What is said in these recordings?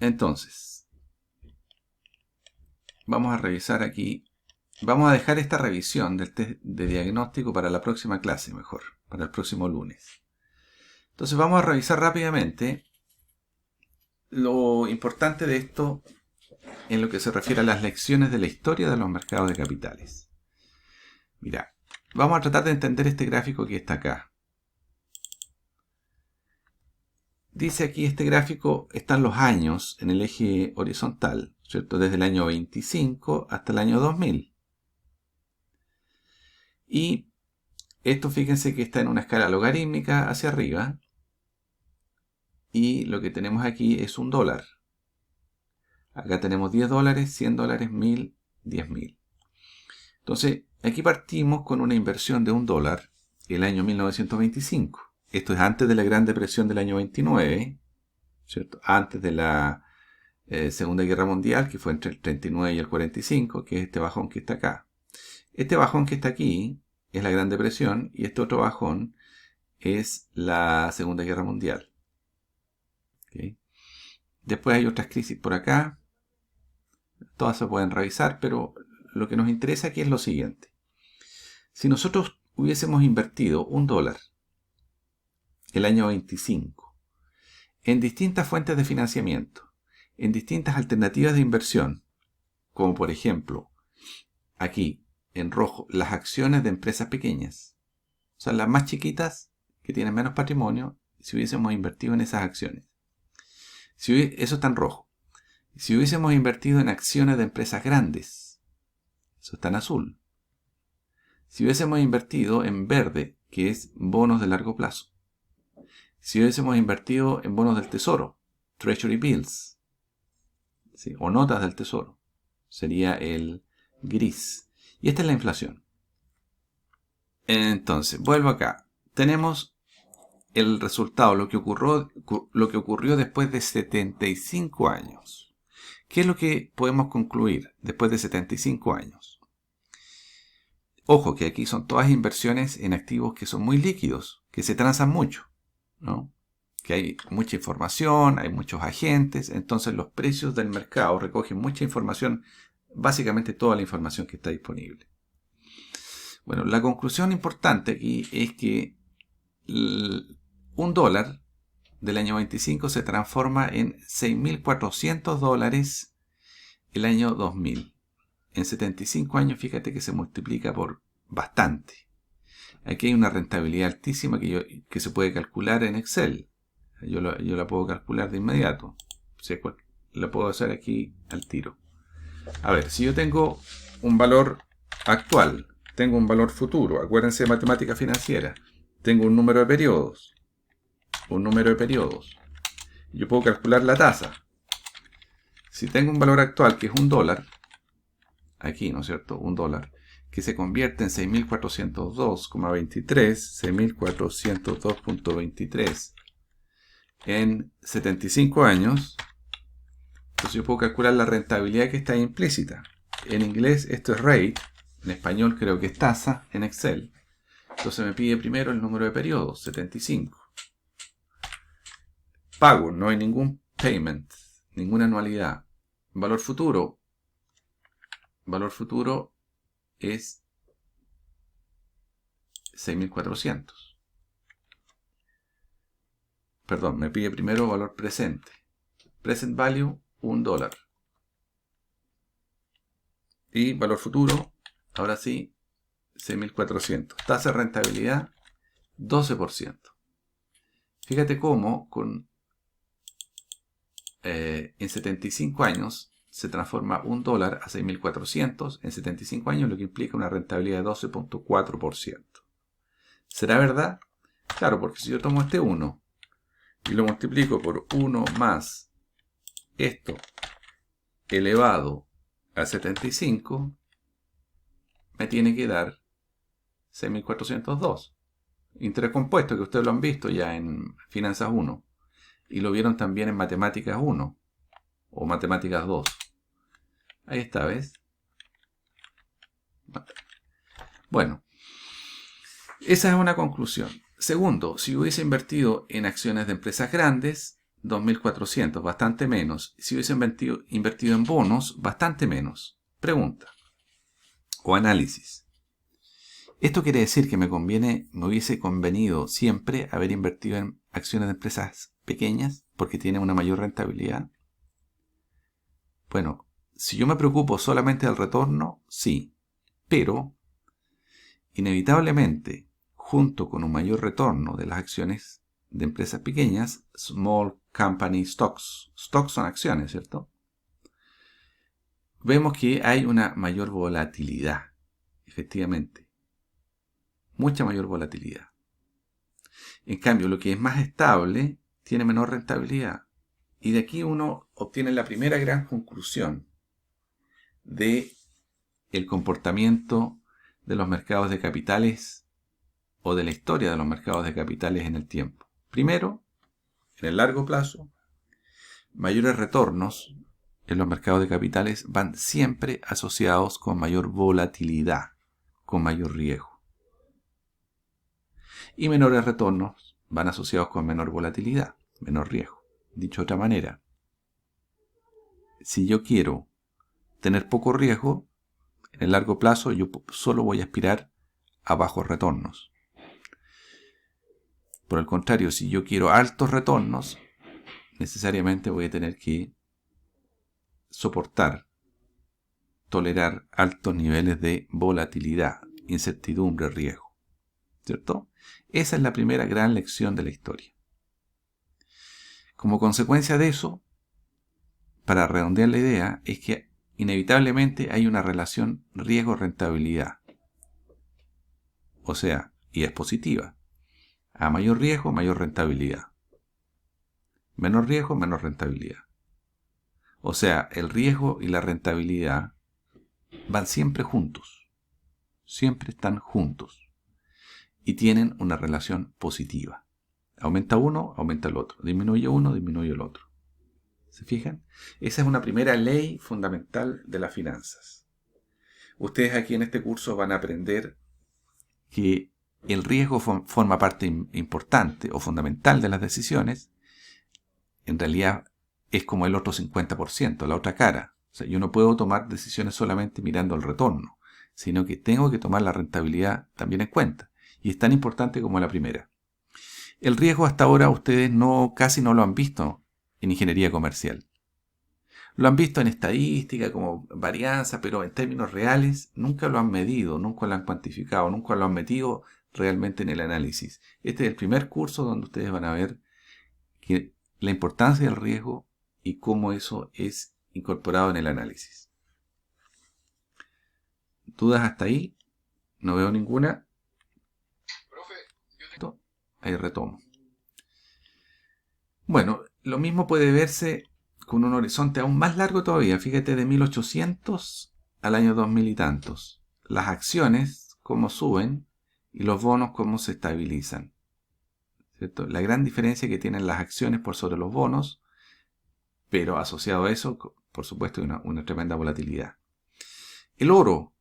Entonces, vamos a revisar aquí. Vamos a dejar esta revisión del test de diagnóstico para la próxima clase, mejor, para el próximo lunes. Entonces vamos a revisar rápidamente lo importante de esto en lo que se refiere a las lecciones de la historia de los mercados de capitales. Mira, vamos a tratar de entender este gráfico que está acá. Dice aquí este gráfico, están los años en el eje horizontal, ¿cierto? Desde el año 25 hasta el año 2000. Y esto fíjense que está en una escala logarítmica hacia arriba. Y lo que tenemos aquí es un dólar. Acá tenemos 10 dólares, 100 dólares, 1000, 10.000. Entonces, aquí partimos con una inversión de un dólar el año 1925. Esto es antes de la Gran Depresión del año 29, ¿cierto? Antes de la Segunda Guerra Mundial, que fue entre el 39 y el 45, que es este bajón que está acá. Este bajón que está aquí es la Gran Depresión y este otro bajón es la Segunda Guerra Mundial. ¿Okay? Después hay otras crisis por acá. Todas se pueden revisar, pero lo que nos interesa aquí es lo siguiente. Si nosotros hubiésemos invertido un dólar el año 25 en distintas fuentes de financiamiento, en distintas alternativas de inversión, como por ejemplo, aquí en rojo, las acciones de empresas pequeñas, o sea, las más chiquitas que tienen menos patrimonio, si hubiésemos invertido en esas acciones. Eso está en rojo. Si hubiésemos invertido en acciones de empresas grandes, eso está en azul. Si hubiésemos invertido en verde, que es bonos de largo plazo. Si hubiésemos invertido en bonos del tesoro, Treasury Bills, ¿sí? O notas del tesoro, sería el gris. Y esta es la inflación. Entonces, vuelvo acá. Tenemos el resultado, lo que ocurrió después de 75 años. ¿Qué es lo que podemos concluir después de 75 años? Ojo, que aquí son todas inversiones en activos que son muy líquidos, que se transan mucho, ¿no? Que hay mucha información, hay muchos agentes, entonces los precios del mercado recogen mucha información, básicamente toda la información que está disponible. Bueno, la conclusión importante aquí es que un dólar del año 25 se transforma en 6.400 dólares el año 2000. En 75 años, fíjate que se multiplica por bastante. Aquí hay una rentabilidad altísima que se puede calcular en Excel. Yo la puedo calcular de inmediato. O sea, la puedo hacer aquí al tiro. A ver, si yo tengo un valor actual, tengo un valor futuro, acuérdense de matemática financiera, tengo un número de periodos. Yo puedo calcular la tasa. Si tengo un valor actual que es un dólar, aquí, ¿no es cierto? Un dólar, que se convierte en 6.402,23, 6.402.23 en 75 años, entonces yo puedo calcular la rentabilidad que está implícita. En inglés esto es rate, en español creo que es tasa, en Excel. Entonces me pide primero el número de periodos, 75. Pago, no hay ningún payment, ninguna anualidad. Valor futuro es 6.400. Perdón, me pide primero valor presente. Present value, $1. Y valor futuro, ahora sí, 6.400. Tasa de rentabilidad, 12%. Fíjate cómo en 75 años se transforma un dólar a 6.400 en 75 años, lo que implica una rentabilidad de 12.4%. ¿Será verdad? Claro, porque si yo tomo este 1 y lo multiplico por 1 más esto elevado a 75, me tiene que dar 6.402. Interés compuesto, que ustedes lo han visto ya en Finanzas 1. Y lo vieron también en Matemáticas 1 o Matemáticas 2. Ahí está, ¿ves? Bueno, esa es una conclusión. Segundo, si hubiese invertido en acciones de empresas grandes, 2.400, bastante menos. Si hubiese invertido en bonos, bastante menos. Pregunta o análisis. Esto quiere decir que me hubiese convenido siempre haber invertido en acciones de empresas pequeñas porque tienen una mayor rentabilidad. Bueno, si yo me preocupo solamente del retorno, sí, pero inevitablemente, junto con un mayor retorno de las acciones de empresas pequeñas, small company stocks son acciones, ¿cierto? Vemos que hay una mayor volatilidad, efectivamente, mucha mayor volatilidad. En cambio, lo que es más estable tiene menor rentabilidad. Y de aquí uno obtiene la primera gran conclusión de el comportamiento de los mercados de capitales o de la historia de los mercados de capitales en el tiempo. Primero, en el largo plazo, mayores retornos en los mercados de capitales van siempre asociados con mayor volatilidad, con mayor riesgo. Y menores retornos van asociados con menor volatilidad, menor riesgo. Dicho de otra manera, si yo quiero tener poco riesgo, en el largo plazo yo solo voy a aspirar a bajos retornos. Por el contrario, si yo quiero altos retornos, necesariamente voy a tener que soportar, tolerar altos niveles de volatilidad, incertidumbre, riesgo. ¿Cierto? Esa es la primera gran lección de la historia. Como consecuencia de eso, para redondear la idea, es que inevitablemente hay una relación riesgo-rentabilidad. O sea, y es positiva. A mayor riesgo, mayor rentabilidad. Menor riesgo, menor rentabilidad. O sea, el riesgo y la rentabilidad van siempre juntos. Siempre están juntos. Y tienen una relación positiva. Aumenta uno, aumenta el otro. Disminuye uno, disminuye el otro. ¿Se fijan? Esa es una primera ley fundamental de las finanzas. Ustedes aquí en este curso van a aprender que el riesgo forma parte importante o fundamental de las decisiones. En realidad es como el otro 50%, la otra cara. O sea, yo no puedo tomar decisiones solamente mirando el retorno, sino que tengo que tomar la rentabilidad también en cuenta. Y es tan importante como la primera. El riesgo hasta ahora ustedes casi no lo han visto en ingeniería comercial. Lo han visto en estadística como varianza, pero en términos reales nunca lo han medido, nunca lo han cuantificado, nunca lo han metido realmente en el análisis. Este es el primer curso donde ustedes van a ver que la importancia del riesgo y cómo eso es incorporado en el análisis. ¿Dudas hasta ahí? No veo ninguna. Ahí retomo. Bueno, lo mismo puede verse con un horizonte aún más largo todavía. Fíjate, de 1800 al año 2000 y tantos. Las acciones, cómo suben, y los bonos, cómo se estabilizan. ¿Cierto? La gran diferencia que tienen las acciones por sobre los bonos, pero asociado a eso, por supuesto, hay una tremenda volatilidad. El oro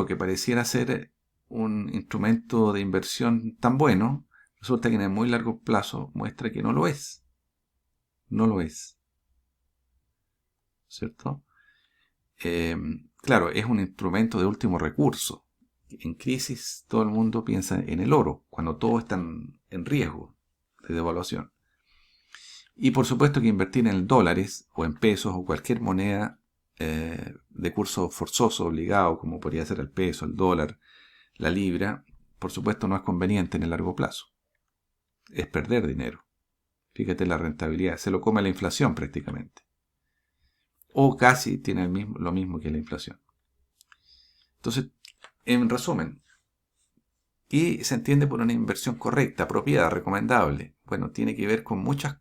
que pareciera ser un instrumento de inversión tan bueno, resulta que en el muy largo plazo muestra que no lo es. No lo es. ¿Cierto? Claro, es un instrumento de último recurso. En crisis todo el mundo piensa en el oro, cuando todos están en riesgo de devaluación. Y por supuesto que invertir en dólares o en pesos o cualquier moneda de curso forzoso, obligado, como podría ser el peso, el dólar, la libra, por supuesto no es conveniente en el largo plazo. Es perder dinero. Fíjate la rentabilidad, se lo come la inflación prácticamente. O casi tiene lo mismo que la inflación. Entonces, en resumen, ¿qué se entiende por una inversión correcta, apropiada, recomendable? Bueno, tiene que ver con muchos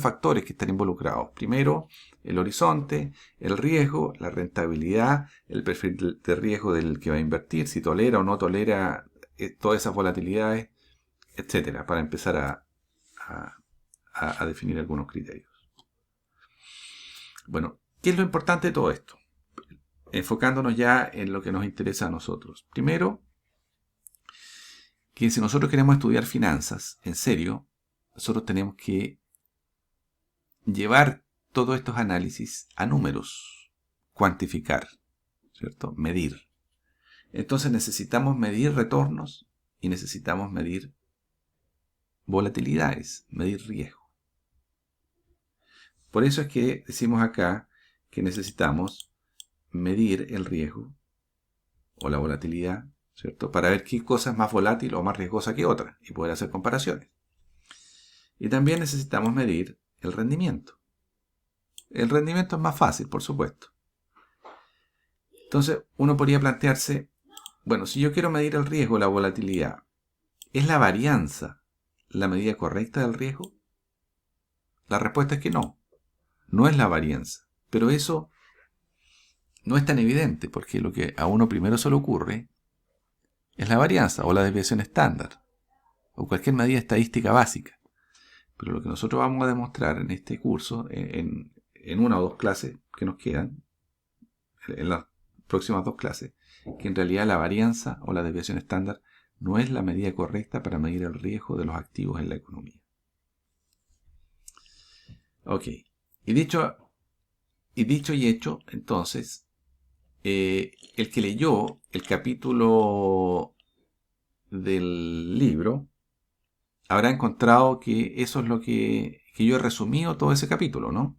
factores que están involucrados. Primero, el horizonte, el riesgo, la rentabilidad, el perfil de riesgo del que va a invertir, si tolera o no tolera todas esas volatilidades, etcétera, para empezar a definir algunos criterios. Bueno, ¿qué es lo importante de todo esto? Enfocándonos ya en lo que nos interesa a nosotros. Primero, que si nosotros queremos estudiar finanzas en serio, nosotros tenemos que llevar todos estos análisis a números, cuantificar, ¿cierto? Medir. Entonces necesitamos medir retornos y necesitamos medir volatilidades, medir riesgo. Por eso es que decimos acá que necesitamos medir el riesgo o la volatilidad, ¿cierto? Para ver qué cosa es más volátil o más riesgosa que otra y poder hacer comparaciones. Y también necesitamos medir el rendimiento. El rendimiento es más fácil, por supuesto. Entonces, uno podría plantearse, bueno, si yo quiero medir el riesgo, la volatilidad, ¿es la varianza la medida correcta del riesgo? La respuesta es que no. No es la varianza. Pero eso no es tan evidente, porque lo que a uno primero se le ocurre es la varianza o la desviación estándar, o cualquier medida estadística básica. Pero lo que nosotros vamos a demostrar en este curso, en una o dos clases que nos quedan, en las próximas dos clases, que en realidad la varianza o la desviación estándar no es la medida correcta para medir el riesgo de los activos en la economía. Ok, y dicho y hecho, entonces, el que leyó el capítulo del libro habrá encontrado que eso es lo que yo he resumido todo ese capítulo, ¿no?